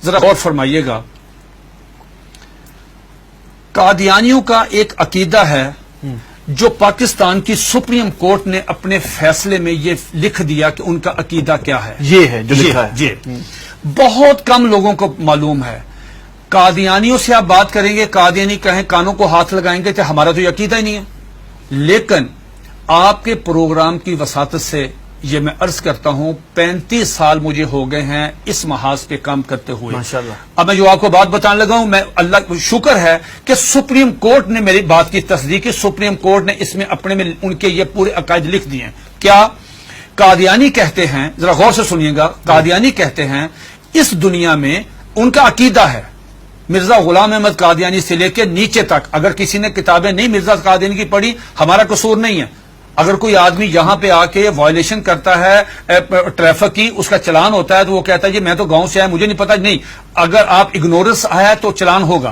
ذرا غور فرمائیے گا. قادیانیوں کا ایک عقیدہ ہے جو پاکستان کی سپریم کورٹ نے اپنے فیصلے میں یہ لکھ دیا کہ ان کا عقیدہ کیا ہے. یہ ہے جو لکھا ہے. جی بہت کم لوگوں کو معلوم ہے. قادیانیوں سے آپ بات کریں گے، قادیانی کہیں کانوں کو ہاتھ لگائیں گے کہ ہمارا تو یہ عقیدہ ہی نہیں ہے. لیکن آپ کے پروگرام کی وساطت سے یہ میں عرض کرتا ہوں 35 سال مجھے ہو گئے ہیں اس محاذ پہ کام کرتے ہوئے. ماشاءاللہ. اب میں جو آپ کو بات بتانے لگا ہوں، میں اللہ شکر ہے کہ سپریم کورٹ نے میری بات کی تصدیق کی. سپریم کورٹ نے اس میں اپنے میں ان کے یہ پورے عقائد لکھ دیے ہیں. کیا قادیانی کہتے ہیں، ذرا غور سے سنیے گا، قادیانی کہتے ہیں اس دنیا میں ان کا عقیدہ ہے مرزا غلام احمد قادیانی سے لے کے نیچے تک. اگر کسی نے کتابیں نہیں مرزا قادیانی کی پڑھی، ہمارا قصور نہیں ہے. اگر کوئی آدمی یہاں پہ آ کے وائلیشن کرتا ہے ٹریفک کی، اس کا چلان ہوتا ہے تو وہ کہتا ہے جی میں تو گاؤں سے آیا، مجھے نہیں پتا. نہیں، اگر آپ اگنورنس آیا تو چلان ہوگا.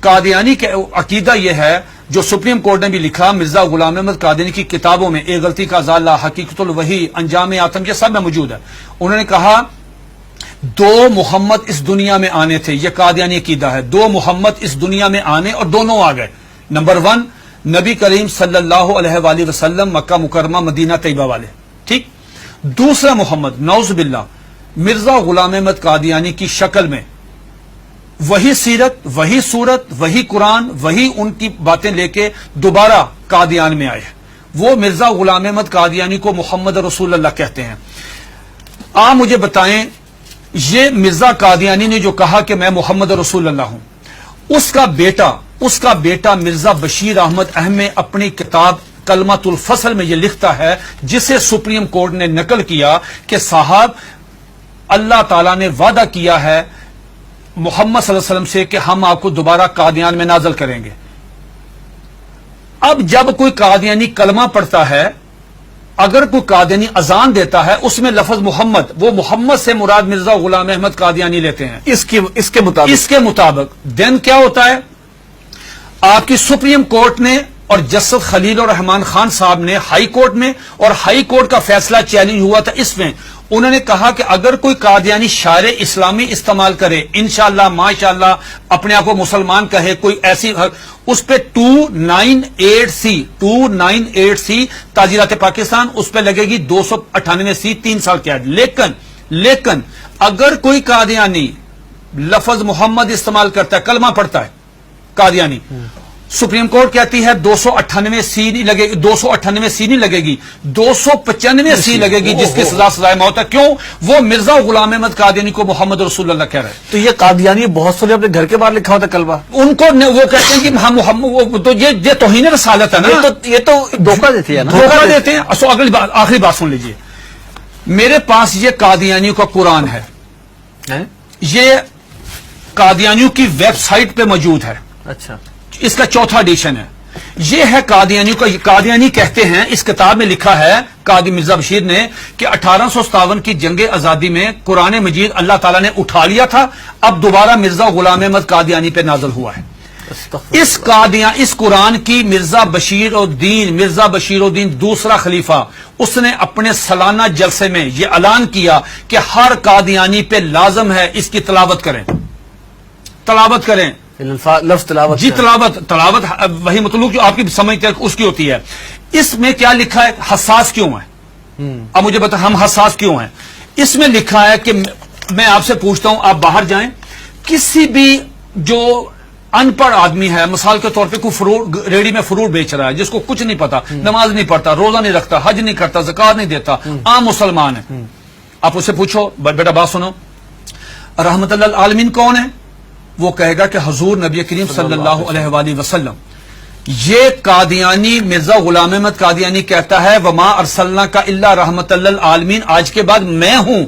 قادیانی کا عقیدہ یہ ہے جو سپریم کورٹ نے بھی لکھا مرزا غلام احمد قادیانی کی کتابوں میں، ایک غلطی کا ازالہ، حقیقت الوحی، انجام آتم، یہ سب میں موجود ہے. انہوں نے کہا 2 محمد اس دنیا میں آنے تھے. یہ قادیانی عقیدہ ہے. 2 محمد اس دنیا میں آنے اور دونوں آ گئے. نمبر 1 نبی کریم صلی اللہ علیہ وآلہ وسلم، مکہ مکرمہ مدینہ طیبہ والے، ٹھیک. دوسرا محمد نعوذ باللہ مرزا غلام احمد قادیانی کی شکل میں وہی سیرت، وہی صورت، وہی قرآن، وہی ان کی باتیں لے کے دوبارہ قادیان میں آئے. وہ مرزا غلام احمد قادیانی کو محمد رسول اللہ کہتے ہیں. آپ مجھے بتائیں یہ مرزا قادیانی نے جو کہا کہ میں محمد رسول اللہ ہوں، اس کا بیٹا مرزا بشیر احمد احمد اپنی کتاب کلمۃ الفصل میں یہ لکھتا ہے، جسے سپریم کورٹ نے نقل کیا کہ صاحب اللہ تعالیٰ نے وعدہ کیا ہے محمد صلی اللہ علیہ وسلم سے کہ ہم آپ کو دوبارہ قادیان میں نازل کریں گے. اب جب کوئی قادیانی کلمہ پڑھتا ہے، اگر کوئی قادیانی اذان دیتا ہے، اس میں لفظ محمد، وہ محمد سے مراد مرزا غلام احمد قادیانی لیتے ہیں اس کے مطابق دین کیا ہوتا ہے؟ آپ کی سپریم کورٹ نے اور جسٹس خلیل الرحمان خان صاحب نے ہائی کورٹ میں، اور ہائی کورٹ کا فیصلہ چیلنج ہوا تھا اس میں، انہوں نے کہا کہ اگر کوئی قادیانی شعر اسلامی استعمال کرے، انشاءاللہ ماشاءاللہ اپنے آپ کو مسلمان کہے، کوئی ایسی، اس پہ 298C تعزیرات پاکستان، اس پہ لگے گی 298C 3 سال قید. لیکن اگر کوئی قادیانی لفظ محمد استعمال کرتا ہے، کلمہ پڑھتا ہے قادیانی، سپریم کورٹ کہتی ہے 298C نہیں لگے گی، 298C نہیں لگے گی، 295C لگے گی، جس کی سزا سزائے موت ہے. کیوں؟ وہ مرزا غلام احمد قادیانی کو محمد رسول اللہ کہہ رہے ہیں. تو یہ قادیانی بہت سارے اپنے گھر کے باہر لکھا ہوتا کلمہ، ان کو وہ کہتے ہیں کہ ہم محمد، تو یہ توہین رسالت ہے نا. یہ تو دھوکہ دیتے ہیں نا، دھوکہ دیتے ہیں. آخری بات سن لیجئے، میرے پاس یہ قادیانیوں کا قرآن ہے، یہ قادیانیوں کی ویب سائٹ پہ موجود ہے. اچھا، اس کا 4تھا ایڈیشن ہے. یہ ہے قادیانیوں کا. قادیانی کہتے ہیں، اس کتاب میں لکھا ہے قاضی مرزا بشیر نے کہ 1857 کی جنگ آزادی میں قرآن مجید اللہ تعالیٰ نے اٹھا لیا تھا، اب دوبارہ مرزا غلام احمد قادیانی پہ نازل ہوا ہے. اس قرآن کی مرزا بشیر الدین دوسرا خلیفہ، اس نے اپنے سالانہ جلسے میں یہ اعلان کیا کہ ہر قادیانی پہ لازم ہے اس کی تلاوت کریں. لفظ تلاوت، جی تلاوت وہی مطلوب جو آپ کی سمجھ اس کی ہوتی ہے. اس میں کیا لکھا ہے؟ حساس کیوں ہے؟ اب مجھے بتا ہم حساس کیوں ہیں؟ اس میں لکھا ہے کہ میں آپ سے پوچھتا ہوں، آپ باہر جائیں، کسی بھی جو ان پڑھ آدمی ہے، مثال کے طور پہ کوئی ریڑی میں فروٹ بیچ رہا ہے، جس کو کچھ نہیں پتا، نماز نہیں پڑھتا، روزہ نہیں رکھتا، حج نہیں کرتا، زکات نہیں دیتا، عام مسلمان ہے، آپ اسے پوچھو بیٹا بات سنو، رحمت اللہ العالمین کون ہے؟ وہ کہے گا کہ حضور نبی کریم صلی اللہ علیہ وآلہ وسلم. یہ قادیانی مرزا غلام احمد قادیانی کہتا ہے وما ارسلناک الا رحمت للعالمین، آج کے بعد میں ہوں.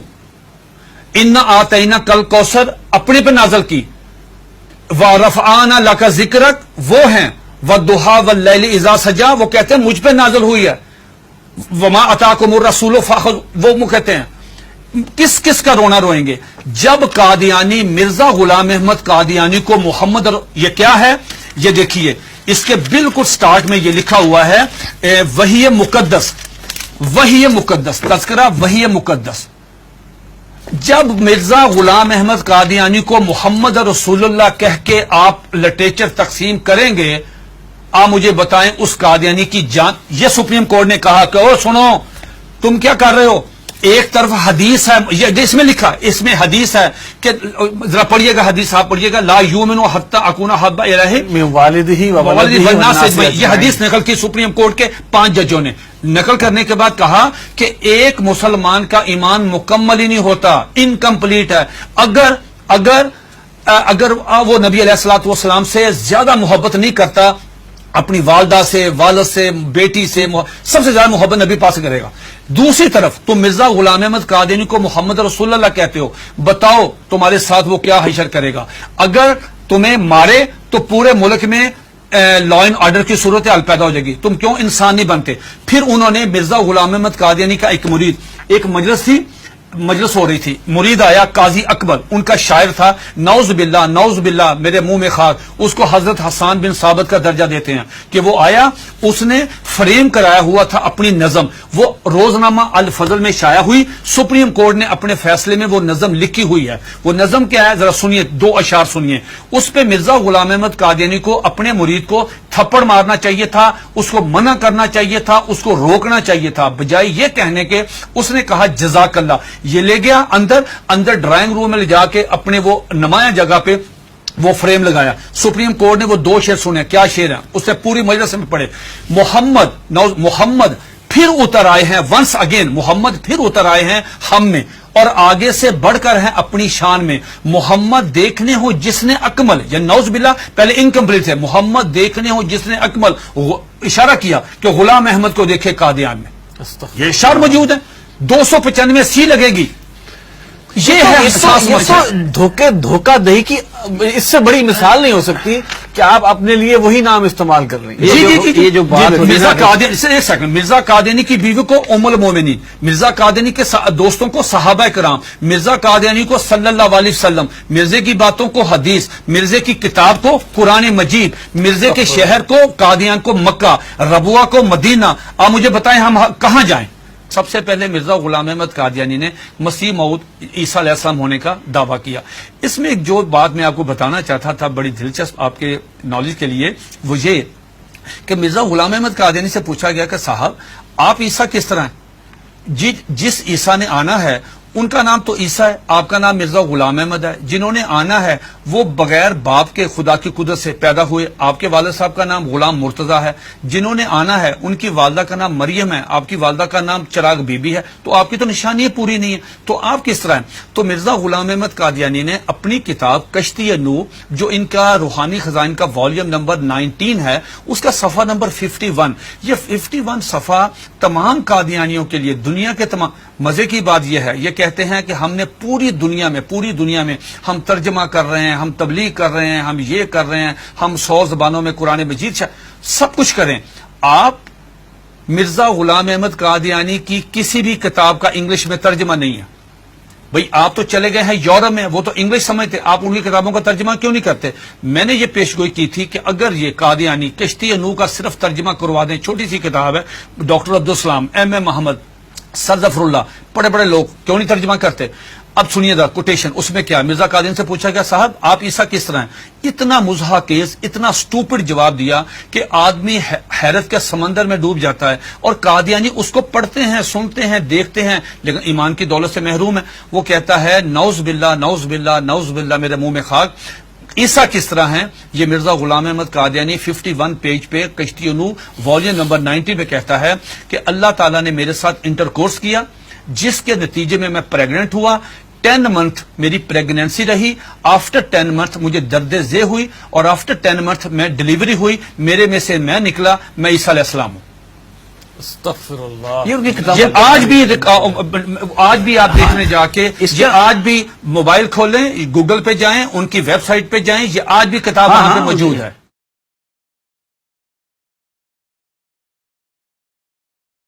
انا آتینا کل کوثر اپنے پہ نازل کی، ورفعنا لک ذکرک وہ ہیں، والضحی واللیل اذا سجا وہ کہتے ہیں مجھ پہ نازل ہوئی ہے، وما اتاکم الرسول فخذوہ وہ کہتے ہیں. کس کا رونا روئیں گے جب قادیانی مرزا غلام احمد قادیانی کو محمد یہ کیا ہے؟ یہ دیکھیے اس کے بالکل سٹارٹ میں یہ لکھا ہوا ہے وحی مقدس تذکرہ وحی مقدس. جب مرزا غلام احمد قادیانی کو محمد رسول اللہ کہہ کے آپ لٹریچر تقسیم کریں گے، آپ مجھے بتائیں اس قادیانی کی جان. یہ سپریم کورٹ نے کہا کہ او سنو تم کیا کر رہے ہو، ایک طرف حدیث ہے، یہ اس میں لکھا، اس میں حدیث ہے کہ ذرا پڑھیے گا حدیث، آپ پڑھیے گا، لا یؤمن حتی اکون احب الیہ من والدہ و ولدہ والناس والناس اجمعین. یہ حدیث نقل کی سپریم کورٹ کے 5 ججوں نے. نقل کرنے کے بعد کہا کہ ایک مسلمان کا ایمان مکمل ہی نہیں ہوتا، انکمپلیٹ ہے اگر وہ نبی علیہ الصلوۃ والسلام سے زیادہ محبت نہیں کرتا، اپنی والدہ سے، والد سے، بیٹی سے، سب سے زیادہ محبت نبی پاس کرے گا. دوسری طرف تم مرزا غلام احمد قادیانی کو محمد رسول اللہ کہتے ہو، بتاؤ تمہارے ساتھ وہ کیا حشر کرے گا. اگر تمہیں مارے تو پورے ملک میں لا اینڈ آرڈر کی صورتحال پیدا ہو جائے گی، تم کیوں انسان نہیں بنتے. پھر انہوں نے مرزا غلام احمد قادیانی کا ایک مرید، ایک مجلس ہو رہی تھی، مرید آیا قاضی اکبر، ان کا شاعر تھا، نعوذ باللہ میرے منہ میں خاک، اس کو حضرت حسان بن ثابت کا درجہ دیتے ہیں کہ وہ آیا، اس نے فریم کرایا ہوا تھا اپنی نظم، وہ روزنامہ الفضل میں شائع ہوئی. سپریم کورٹ نے اپنے فیصلے میں وہ نظم لکھی ہوئی ہے. وہ نظم کیا ہے ذرا سنیے، 2 اشعار سنیے. اس پہ مرزا غلام احمد قادیانی کو اپنے مرید کو تھپڑ مارنا چاہیے تھا، اس کو منع کرنا چاہیے تھا، اس کو روکنا چاہیے تھا، بجائے یہ کہنے کے اس نے کہا جزاک اللہ. یہ لے گیا اندر ڈرائنگ روم میں لے جا کے اپنے وہ نمایاں جگہ پہ وہ فریم لگایا. سپریم کورٹ نے وہ 2 شعر سنے. کیا شعر ہیں اس سے پوری مجلس میں پڑھے. محمد پھر اتر آئے ہیں، ونس اگین محمد پھر اتر آئے ہیں ہم میں، اور آگے سے بڑھ کر ہیں اپنی شان میں. محمد دیکھنے ہو جس نے اکمل، یا نعوذ باللہ پہلے انکمپلیٹ ہے، محمد دیکھنے ہو جس نے اکمل، اشارہ کیا کہ غلام احمد کو دیکھے قادیان میں. یہ اشعار موجود ہے، 295 سی لگے گی. یہ ہے دھوکہ دہی کی اس سے بڑی مثال نہیں ہو سکتی کہ آپ اپنے لیے وہی نام استعمال کر رہے ہیں. یہ جو بات مرزا قادیانی، ایک سیکنڈ، مرزا قادیانی کی بیوی کو ام المومنین، مرزا قادیانی کے دوستوں کو صحابہ کرام، مرزا قادیانی کو صلی اللہ علیہ وسلم، مرزے کی باتوں کو حدیث، مرزے کی کتاب کو قرآن مجید، مرزے کے شہر کو قادیان کو مکہ، ربوہ کو مدینہ. آپ مجھے بتائیں ہم کہاں جائیں؟ سب سے پہلے مرزا غلام احمد قادیانی نے مسیح موعود عیسیٰ علیہ السلام ہونے کا دعویٰ کیا. اس میں ایک جو بات میں آپ کو بتانا چاہتا تھا بڑی دلچسپ آپ کے نالج کے لیے، وہ یہ کہ مرزا غلام احمد قادیانی سے پوچھا گیا کہ صاحب آپ عیسیٰ کس طرح ہیں؟ جس عیسیٰ نے آنا ہے ان کا نام تو عیسیٰ ہے، آپ کا نام مرزا غلام احمد ہے. جنہوں نے آنا ہے وہ بغیر باپ کے خدا کی قدرت سے پیدا ہوئے، آپ کے والد صاحب کا نام غلام مرتضیٰ ہے. جنہوں نے آنا ہے ان کی والدہ کا نام مریم ہے، آپ کی والدہ کا نام چراغ بی بی ہے. تو آپ کی تو نشانی پوری نہیں ہے، تو آپ کس طرح ہیں؟ تو مرزا غلام احمد قادیانی نے اپنی کتاب کشتی نوح، جو ان کا روحانی خزائن کا والیوم نمبر 19 ہے، اس کا صفحہ نمبر 51، یہ 51 صفحہ تمام قادیانیوں کے لیے، دنیا کے تمام. مزے کی بات یہ ہے، یہ کہتے ہیں کہ ہم نے پوری دنیا میں ہم ترجمہ کر رہے ہیں، ہم تبلیغ کر رہے ہیں، ہم یہ کر رہے ہیں، ہم 100 زبانوں میں قرآن مجید سب کچھ کریں. آپ مرزا غلام احمد قادیانی کی کسی بھی کتاب کا انگلش میں ترجمہ نہیں ہے. بھئی آپ تو چلے گئے ہیں یورپ میں، وہ تو انگلش سمجھتے، آپ ان کی کتابوں کا ترجمہ کیوں نہیں کرتے؟ میں نے یہ پیشگوئی کی تھی کہ اگر یہ قادیانی کشتی نوح کا صرف ترجمہ کروا دیں، چھوٹی سی کتاب ہے، ڈاکٹر عبدالسلام، ایم محمد، سر ظفر اللہ، بڑے لوگ کیوں نہیں ترجمہ کرتے؟ اب سنیے دا کوٹیشن، اس میں کیا مرزا قادیانی سے پوچھا گیا صاحب آپ عیسیٰ کس طرح ہیں؟ اتنا مضحکیز، اتنا سٹوپڈ جواب دیا کہ آدمی حیرت کے سمندر میں ڈوب جاتا ہے. اور قادیانی اس کو پڑھتے ہیں، سنتے ہیں، دیکھتے ہیں، لیکن ایمان کی دولت سے محروم ہے. وہ کہتا ہے نعوذ باللہ میرے منہ میں خاک، عیسیٰ کس طرح ہیں؟ یہ مرزا غلام احمد قادیانی 51 پیج پہ کشتی نوح والیوم نمبر 90 میں کہتا ہے کہ اللہ تعالیٰ نے میرے ساتھ انٹرکورس کیا، جس کے نتیجے میں پریگننٹ ہوا. 10 منتھ میری پریگنینسی رہی، آفٹر 10 منتھ مجھے درد ذیل ہوئی، اور آفٹر 10 منتھ میں ڈیلیوری ہوئی، میرے میں سے میں نکلا، میں عیسیٰ علیہ السلام ہوں. استغفر اللہ. یہ آج بھی آپ دیکھنے جا کے، یہ آج بھی موبائل کھولیں، گوگل پہ جائیں، ان کی ویب سائٹ پہ جائیں، یہ آج بھی کتاب وہاں پہ موجود ہے.